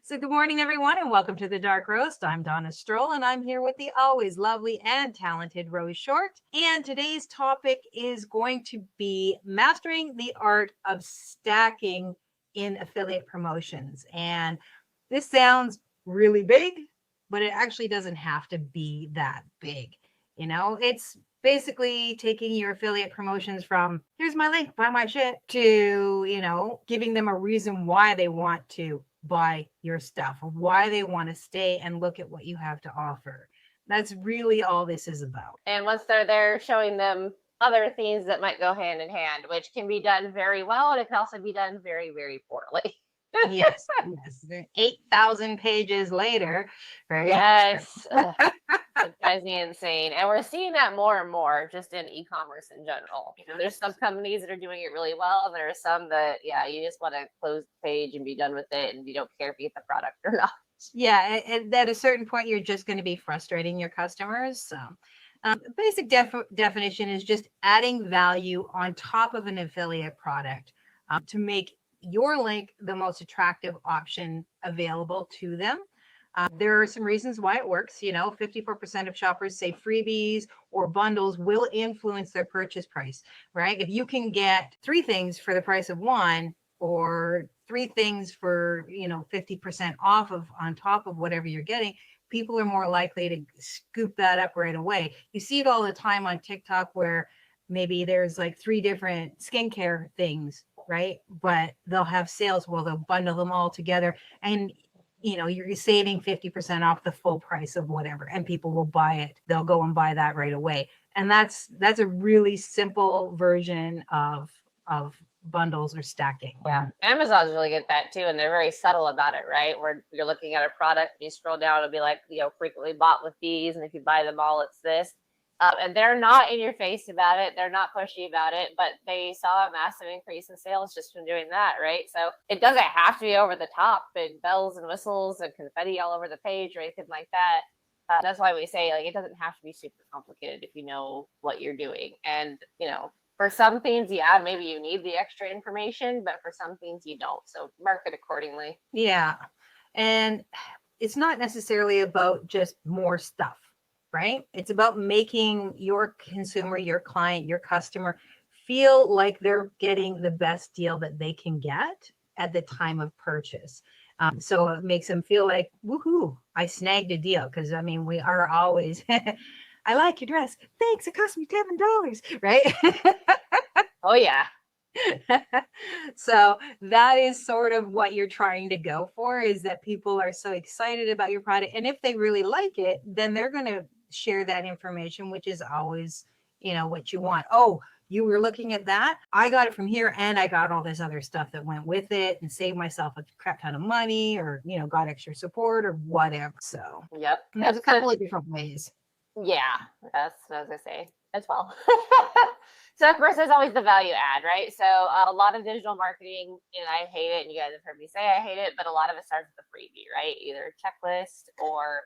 So, good morning, everyone, and welcome to the Dark Roast. I'm Donna Stroll, and I'm here with the always lovely and talented Rose Short. And today's topic is going to be mastering the art of stacking in affiliate promotions. And this sounds really big, but it actually doesn't have to be that big. It's basically taking your affiliate promotions from here's my link, buy my shit, to, giving them a reason why they want to buy your stuff, why they want to stay and look at what you have to offer. That's really all this is about. And once they're there, showing them other things that might go hand in hand, which can be done very well, and it can also be done very, very poorly. Yes, yes. 8,000 pages later, right? Yes. It drives me insane. And we're seeing that more and more just in e-commerce in general. There's some companies that are doing it really well, and there are some that, you just want to close the page and be done with it, and you don't care if you get the product or not. Yeah, and at a certain point, you're just going to be frustrating your customers. So, basic definition is just adding value on top of an affiliate product to make your link the most attractive option available to them. There are some reasons why it works. 54% of shoppers say freebies or bundles will influence their purchase price, right? If you can get three things for the price of one, or three things for 50% off of on top of whatever you're getting, people are more likely to scoop that up right away. You see it all the time on TikTok where maybe there's like three different skincare things, right? But they'll have sales. Well, they'll bundle them all together, and you're saving 50% off the full price of whatever, and people will buy it. They'll go and buy that right away. And that's a really simple version of bundles or stacking. Yeah, Amazon's really good at that too, and they're very subtle about it, right? Where you're looking at a product, and you scroll down, it'll be like, frequently bought with these, and if you buy them all, it's this. And they're not in your face about it. They're not pushy about it, but they saw a massive increase in sales just from doing that, right? So it doesn't have to be over the top and bells and whistles and confetti all over the page or anything like that. That's why we say, like, it doesn't have to be super complicated if you know what you're doing. And, for some things, yeah, maybe you need the extra information, but for some things you don't. So market accordingly. Yeah. And it's not necessarily about just more stuff, right? It's about making your consumer, your client, your customer feel like they're getting the best deal that they can get at the time of purchase. So it makes them feel like, woohoo, I snagged a deal. Because, we are always, I like your dress. Thanks, it cost me $7, right? Oh, yeah. So that is sort of what you're trying to go for, is that people are so excited about your product. And if they really like it, then they're going to share that information, which is always, what you want. Oh, you were looking at that? I got it from here, and I got all this other stuff that went with it and saved myself a crap ton of money, or, got extra support or whatever. So Yep. there's a couple of different ways. Yeah, that's what I was going to say as well. So, of course, there's always the value add, right? So a lot of digital marketing, I hate it, and you guys have heard me say I hate it, but a lot of it starts with a freebie, right? Either checklist or,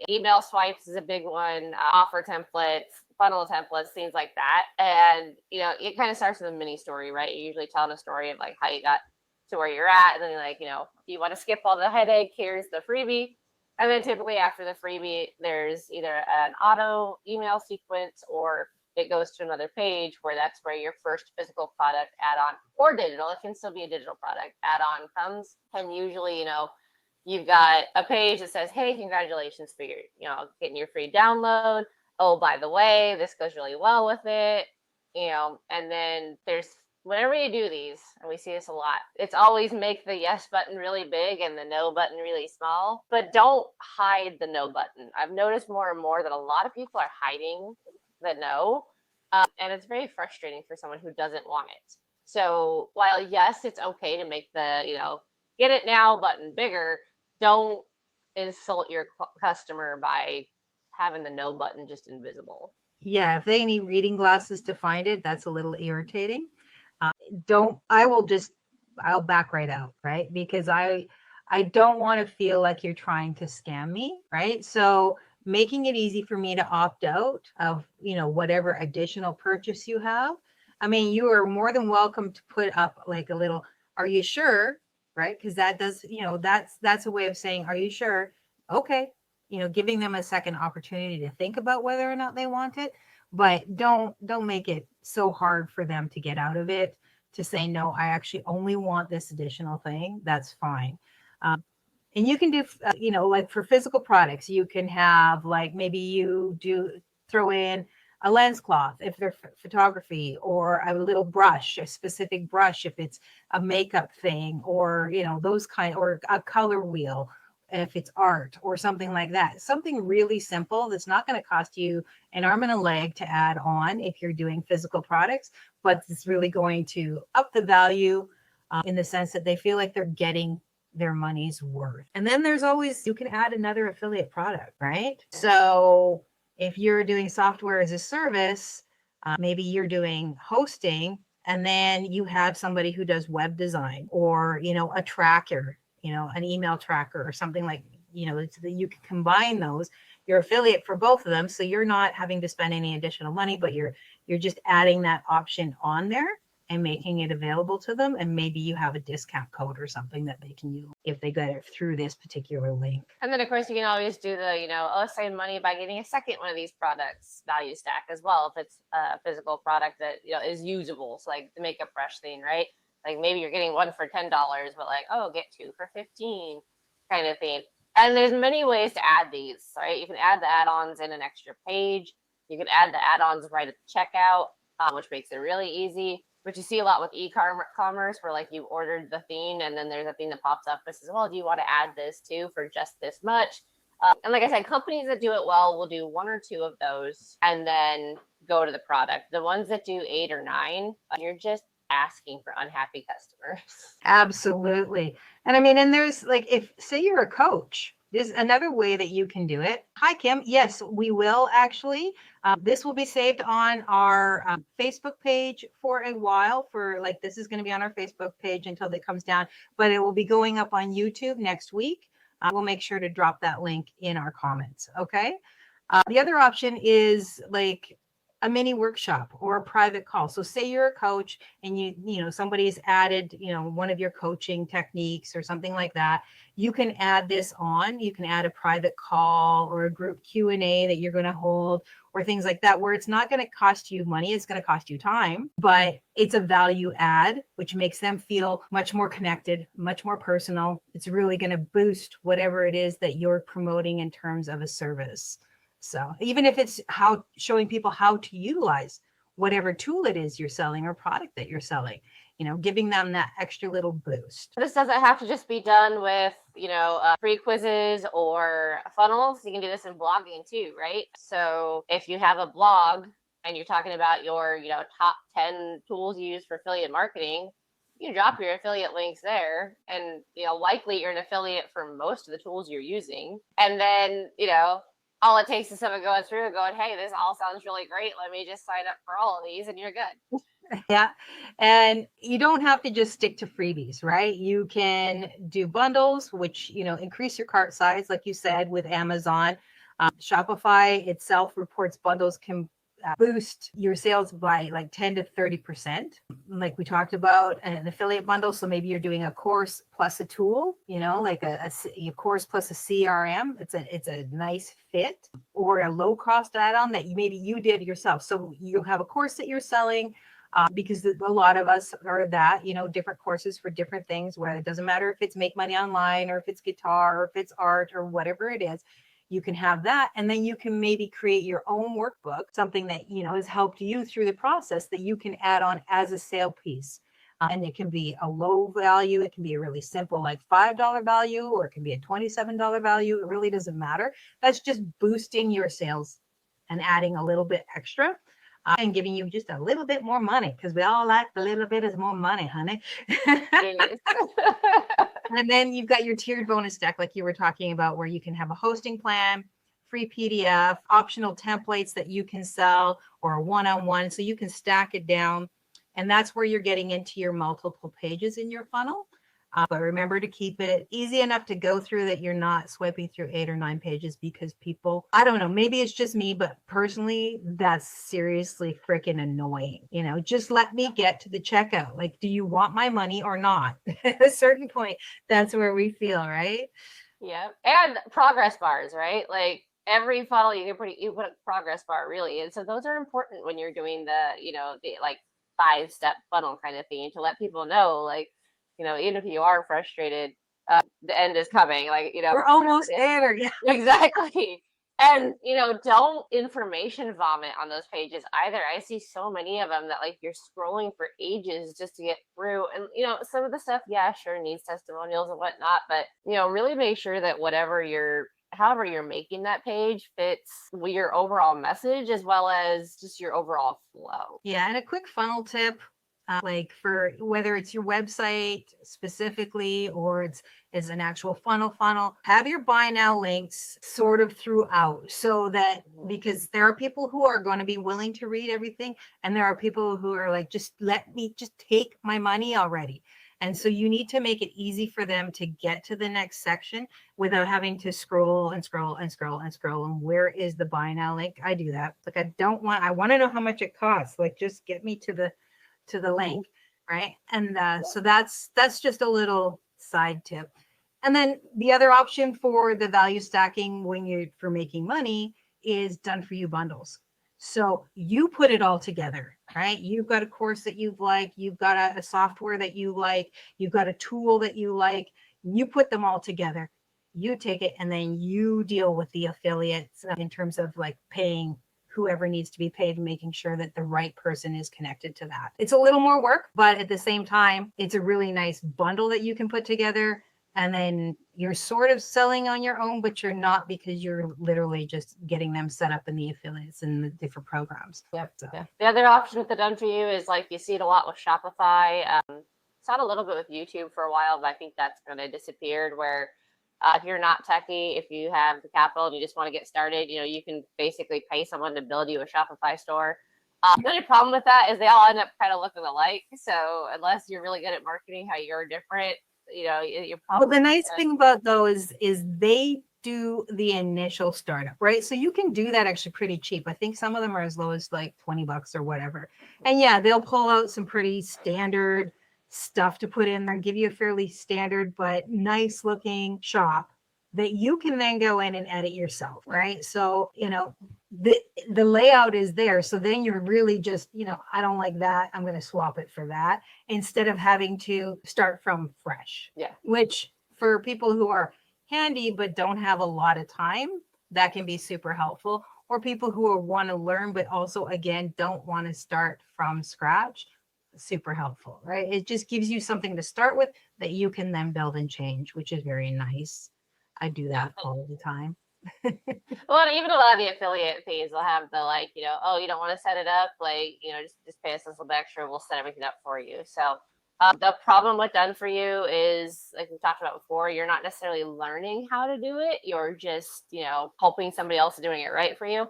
email swipes is a big one, offer templates, funnel templates, things like that. And, it kind of starts with a mini story, right? You're usually telling a story of like how you got to where you're at. And then you're like, if you want to skip all the headache, here's the freebie. And then typically after the freebie, there's either an auto email sequence, or it goes to another page where that's where your first physical product add-on, or digital, it can still be a digital product add-on, comes. And usually, you've got a page that says, hey, congratulations for your, getting your free download. Oh, by the way, this goes really well with it. And then there's, whenever you do these, and we see this a lot, it's always make the yes button really big and the no button really small, but don't hide the no button. I've noticed more and more that a lot of people are hiding the no, and it's very frustrating for someone who doesn't want it. So while yes, it's okay to make the, get it now button bigger, don't insult your customer by having the no button just invisible. Yeah, if they need reading glasses to find it, that's a little irritating. I'll back right out, right? Because I don't want to feel like you're trying to scam me, right? So making it easy for me to opt out of, whatever additional purchase you have. You are more than welcome to put up like a little, are you sure? right? Because that does, that's a way of saying, are you sure? Okay. Giving them a second opportunity to think about whether or not they want it, but don't make it so hard for them to get out of it, to say, no, I actually only want this additional thing. That's fine. And you can do, like for physical products, you can have like maybe you do throw in a lens cloth if they're photography, or a little brush, a specific brush if it's a makeup thing, or those kind, or a color wheel if it's art or something like that. Something really simple that's not going to cost you an arm and a leg to add on if you're doing physical products, but it's really going to up the value in the sense that they feel like they're getting their money's worth. And then there's always, you can add another affiliate product, right? So if you're doing software as a service, maybe you're doing hosting, and then you have somebody who does web design, or a tracker, an email tracker or something like, so that you can combine those, your affiliate for both of them, so you're not having to spend any additional money, but you're just adding that option on there and making it available to them. And maybe you have a discount code or something that they can use if they get it through this particular link. And then of course you can always do the, save money by getting a second one of these products value stack as well, if it's a physical product that, is usable. So like the makeup brush thing, right? Like maybe you're getting one for $10, but like, oh, get two for 15 kind of thing. And there's many ways to add these, right? You can add the add-ons in an extra page. You can add the add-ons right at the checkout, which makes it really easy. But you see a lot with e-commerce where like you ordered the thing and then there's a thing that pops up that says, well, do you want to add this too for just this much? And like I said, companies that do it well will do one or two of those and then go to the product. The ones that do 8 or 9, you're just asking for unhappy customers. Absolutely. And I mean, and there's like, if say you're a coach, there's another way that you can do it. Hi, Kim. Yes, we will actually. This will be saved on our Facebook page for a while. This is going to be on our Facebook page until it comes down, but it will be going up on YouTube next week. We'll make sure to drop that link in our comments. Okay. The other option is like a mini workshop or a private call. So say you're a coach and somebody's added, one of your coaching techniques or something like that. You can add this on. You can add a private call or a group Q&A that you're going to hold, or things like that, where it's not going to cost you money. It's going to cost you time, but it's a value add, which makes them feel much more connected, much more personal. It's really going to boost whatever it is that you're promoting in terms of a service. So even if it's showing people how to utilize whatever tool it is you're selling or product that you're selling, giving them that extra little boost. This doesn't have to just be done with, free quizzes or funnels. You can do this in blogging too, right? So if you have a blog and you're talking about your, top 10 tools you use for affiliate marketing, you can drop your affiliate links there, and, likely you're an affiliate for most of the tools you're using. And then, all it takes is someone going through and going, hey, this all sounds really great. Let me just sign up for all of these and you're good. Yeah. And you don't have to just stick to freebies, right? You can do bundles, which, increase your cart size, like you said, with Amazon. Shopify itself reports bundles can boost your sales by like 10 to 30%. Like we talked about, an affiliate bundle. So maybe you're doing a course plus a tool, like a course plus a CRM. It's a nice fit, or a low cost add-on that maybe you did yourself. So you'll have a course that you're selling, because a lot of us are that, different courses for different things, where it doesn't matter if it's make money online or if it's guitar or if it's art or whatever it is. You can have that, and then you can maybe create your own workbook, something that has helped you through the process, that you can add on as a sale piece. And it can be a low value, it can be a really simple like $5 value, or it can be a $27 value. It really doesn't matter. That's just boosting your sales and adding a little bit extra, and giving you just a little bit more money, because we all like a little bit is more money, honey. And then you've got your tiered bonus deck, like you were talking about, where you can have a hosting plan, free PDF, optional templates that you can sell, or a one-on-one. So you can stack it down. And that's where you're getting into your multiple pages in your funnel. But remember to keep it easy enough to go through that you're not swiping through 8 or 9 pages, because people, I don't know, maybe it's just me, but personally, that's seriously freaking annoying. Just let me get to the checkout. Like, do you want my money or not? At a certain point, that's where we feel, right? Yeah. And progress bars, right? Like every funnel you put a progress bar really. And so those are important when you're doing the like 5-step funnel kind of thing, to let people know, like, even if you are frustrated, the end is coming. Like, We're almost there. Yeah. exactly. And, don't information vomit on those pages either. I see so many of them that, like, you're scrolling for ages just to get through. And, some of the stuff, yeah, sure, needs testimonials and whatnot. But, really make sure that however you're making that page fits your overall message as well as just your overall flow. Yeah. And a quick funnel tip, like for whether it's your website specifically or it's an actual funnel, have your buy now links sort of throughout, so that, because there are people who are going to be willing to read everything, and there are people who are like, just let me just take my money already. And so you need to make it easy for them to get to the next section without having to scroll and scroll and scroll and scroll. And where is the buy now link? I do that. Like, I want to know how much it costs. Like, just get me to the link, right? And so that's just a little side tip. And then the other option for the value stacking for making money is done for you bundles. So you put it all together, right? You've got a course that you like, you've got a software that you like, you've got a tool that you like, you put them all together, you take it, and then you deal with the affiliates in terms of like paying whoever needs to be paid and making sure that the right person is connected to that. It's a little more work, but at the same time, it's a really nice bundle that you can put together. And then you're sort of selling on your own, but you're not, because you're literally just getting them set up in the affiliates and the different programs. Yep. So. Yeah. The other option with the done for you is, like, you see it a lot with Shopify. Saw it a little bit with YouTube for a while, but I think that's kind of disappeared, where if you're not techie, if you have the capital and you just want to get started, you can basically pay someone to build you a Shopify store. The only problem with that is they all end up kind of looking alike. So unless you're really good at marketing how you're different, you're probably. Well, the nice thing about those is they do the initial startup, right? So you can do that actually pretty cheap. I think some of them are as low as like $20 or whatever. And yeah, they'll pull out some pretty standard stuff to put in there, give you a fairly standard but nice looking shop that you can then go in and edit yourself, right? So, the layout is there. So then you're really just, I don't like that, I'm going to swap it for that, instead of having to start from fresh. Yeah. Which, for people who are handy but don't have a lot of time, that can be super helpful. Or people who want to learn but also, again, don't want to start from scratch, super helpful, right? It just gives you something to start with that you can then build and change, which is very nice. I do that all the time. Well, even a lot of the affiliate fees will have the, like, oh, you don't want to set it up, like, just pay us a little bit extra, we'll set everything up for you. So the problem with done for you is, like we talked about before, you're not necessarily learning how to do it, you're just hoping somebody else is doing it right for you.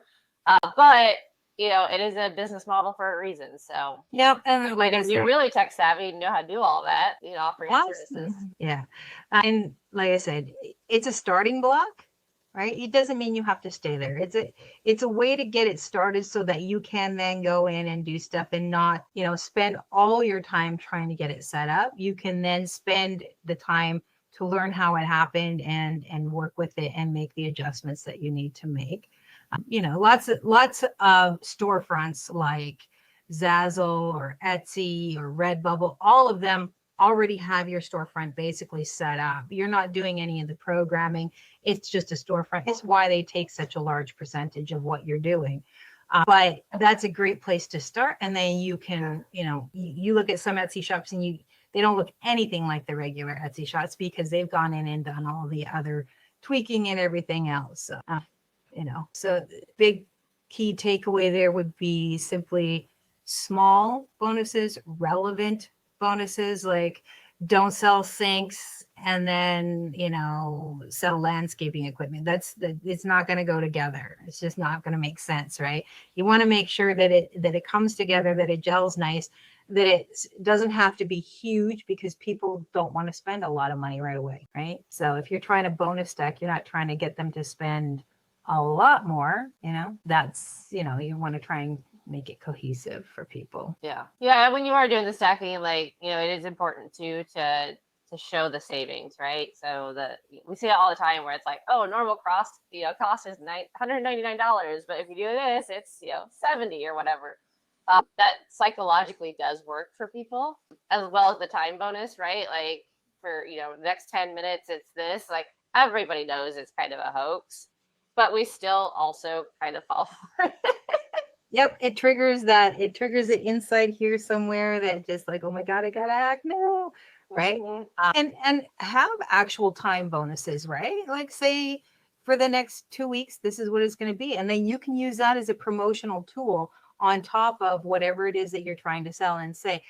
But it is a business model for a reason. So yep. And like, if you're really tech savvy, know how to do all that, offer your services. Yeah. And like I said, it's a starting block, right? It doesn't mean you have to stay there. It's a way to get it started so that you can then go in and do stuff and not, spend all your time trying to get it set up. You can then spend the time to learn how it happened and work with it and make the adjustments that you need to make. Lots of storefronts like Zazzle or Etsy or Redbubble, all of them already have your storefront basically set up. You're not doing any of the programming. It's just a storefront. It's why they take such a large percentage of what you're doing. But that's a great place to start. And then you can, you look at some Etsy shops and they don't look anything like the regular Etsy shops because they've gone in and done all the other tweaking and everything else. So big key takeaway there would be simply small bonuses, relevant bonuses, like don't sell sinks and then, sell landscaping equipment. It's not going to go together. It's just not going to make sense, right? You want to make sure that it comes together, that it gels nice, that it doesn't have to be huge, because people don't want to spend a lot of money right away, right? So if you're trying to bonus stack, you're not trying to get them to spend a lot more, that's, you want to try and make it cohesive for people. Yeah, when you are doing the stacking, like, it is important too to show the savings, right? So we see it all the time where it's like, oh, normal cost is $199, but if you do this, it's 70 or whatever. That psychologically does work for people, as well as the time bonus, right? Like, for the next 10 minutes it's this, like, everybody knows it's kind of a hoax, but we still also kind of fall for it. Yep, it triggers it inside here somewhere, that just like, oh my God, I gotta act now, right? And have actual time bonuses, right? Like, say for the next 2 weeks, this is what it's going to be, and then you can use that as a promotional tool on top of whatever it is that you're trying to sell, and say,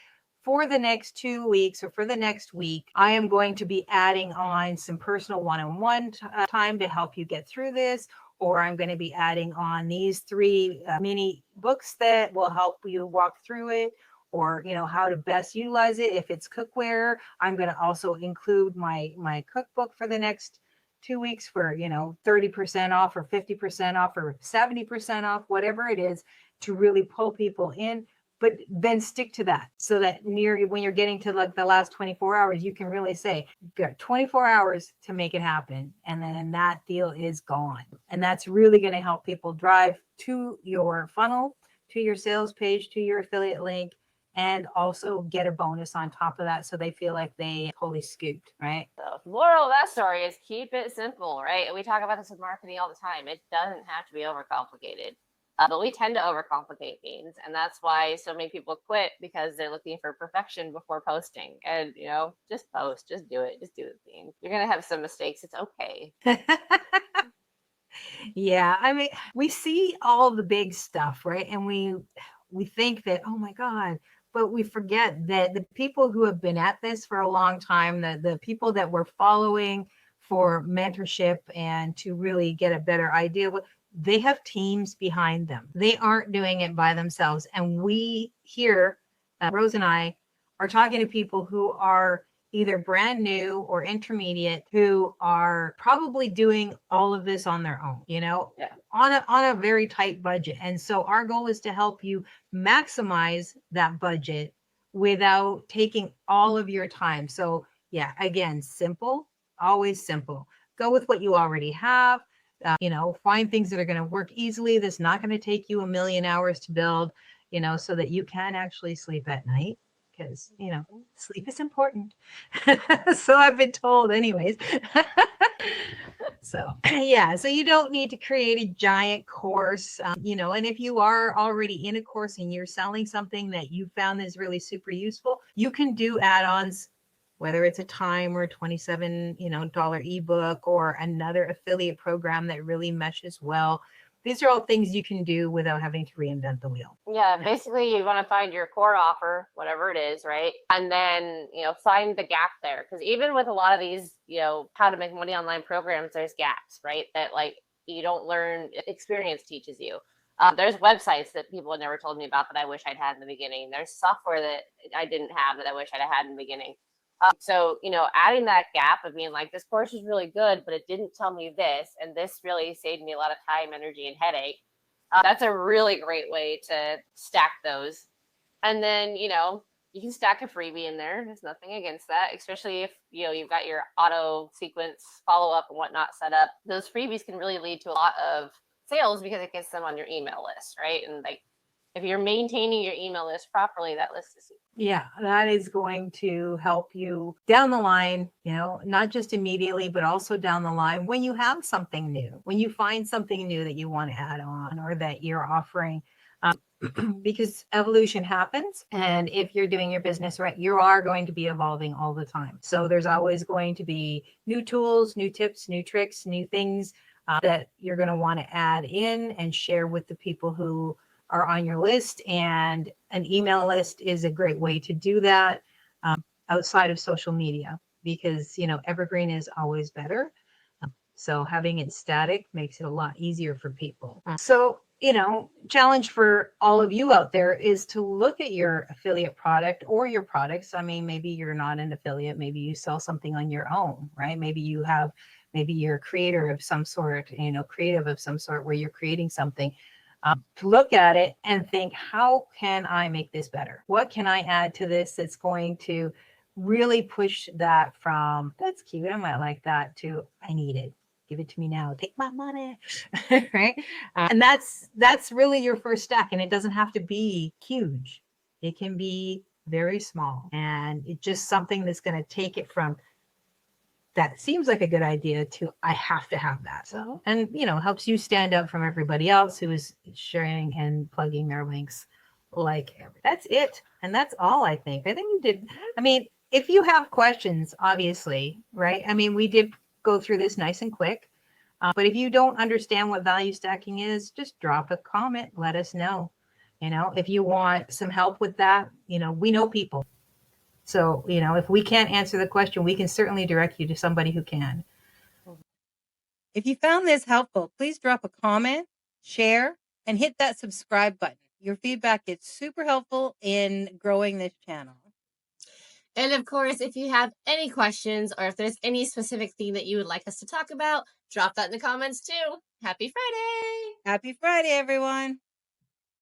for the next 2 weeks or for the next week, I am going to be adding on some personal one-on-one time to help you get through this, or I'm going to be adding on these 3 mini books that will help you walk through it, or how to best utilize it. If it's cookware, I'm going to also include my cookbook for the next 2 weeks for 30% off or 50% off or 70% off, whatever it is, to really pull people in. But then stick to that, so that when you're getting to like the last 24 hours, you can really say, you've got 24 hours to make it happen, and then that deal is gone. And that's really going to help people drive to your funnel, to your sales page, to your affiliate link, and also get a bonus on top of that, so they feel like they totally scooped, right? So the moral of that story is keep it simple, right? And we talk about this with marketing all the time. It doesn't have to be overcomplicated. But we tend to overcomplicate things, and that's why so many people quit, because they're looking for perfection before posting. And just post, just do it, just do the thing. You're gonna have some mistakes. It's okay. Yeah, I mean, we see all the big stuff, right? And we think that, oh my God, but we forget that the people who have been at this for a long time, the people that we're following for mentorship and to really get a better idea, they have teams behind them. They aren't doing it by themselves. And we here, Rose and I, are talking to people who are either brand new or intermediate, who are probably doing all of this on their own, on a very tight budget. And so our goal is to help you maximize that budget without taking all of your time. So yeah, again, simple, always simple. Go with what you already have. Find things that are going to work easily, that's not going to take you a million hours to build, so that you can actually sleep at night, because sleep is important. So I've been told anyways. So yeah, so you don't need to create a giant course, and if you are already in a course and you're selling something that you found is really super useful, you can do add-ons, whether it's a time or $27 ebook, or another affiliate program that really meshes well. These are all things you can do without having to reinvent the wheel. Yeah, basically you want to find your core offer, whatever it is, right? And then, find the gap there. Because even with a lot of these, how to make money online programs, there's gaps, right? That like you don't learn, experience teaches you. There's websites that people had never told me about that I wish I'd had in the beginning. There's software that I didn't have that I wish I'd had in the beginning. So, adding that gap of being like, this course is really good, but it didn't tell me this, and this really saved me a lot of time, energy, and headache. That's a really great way to stack those. And then, you can stack a freebie in there. There's nothing against that, especially if, you've got your auto sequence follow-up and whatnot set up. Those freebies can really lead to a lot of sales because it gets them on your email list, right? And like, if you're maintaining your email list properly, that list is. Yeah, that is going to help you down the line, not just immediately, but also down the line when you have something new, when you find something new that you want to add on, or that you're offering. Because evolution happens. And if you're doing your business right, you are going to be evolving all the time. So there's always going to be new tools, new tips, new tricks, new things that you're going to want to add in and share with the people who are on your list. And an email list is a great way to do that outside of social media. because, evergreen is always better. So having it static makes it a lot easier for people. So, challenge for all of you out there is to look at your affiliate product or your products. I mean, maybe you're not an affiliate, maybe you sell something on your own, right? Maybe you're a creator of some sort, creative of some sort where you're creating something. To look at it and think, how can I make this better? What can I add to this that's going to really push that from that's cute, I might like that, to I need it, give it to me now, take my money. Right? And that's really your first step, and it doesn't have to be huge. It can be very small, and it's just something that's going to take it from that seems like a good idea to I have to have that. So, and helps you stand out from everybody else who is sharing and plugging their links. That's it. And that's all. I think you did. I mean, if you have questions, obviously, right? I mean, we did go through this nice and quick. But if you don't understand what value stacking is, just drop a comment, let us know. If you want some help with that, we know people. So, if we can't answer the question, we can certainly direct you to somebody who can. If you found this helpful, please drop a comment, share, and hit that subscribe button. Your feedback is super helpful in growing this channel. And of course, if you have any questions or if there's any specific thing that you would like us to talk about, drop that in the comments too. Happy Friday! Happy Friday, everyone.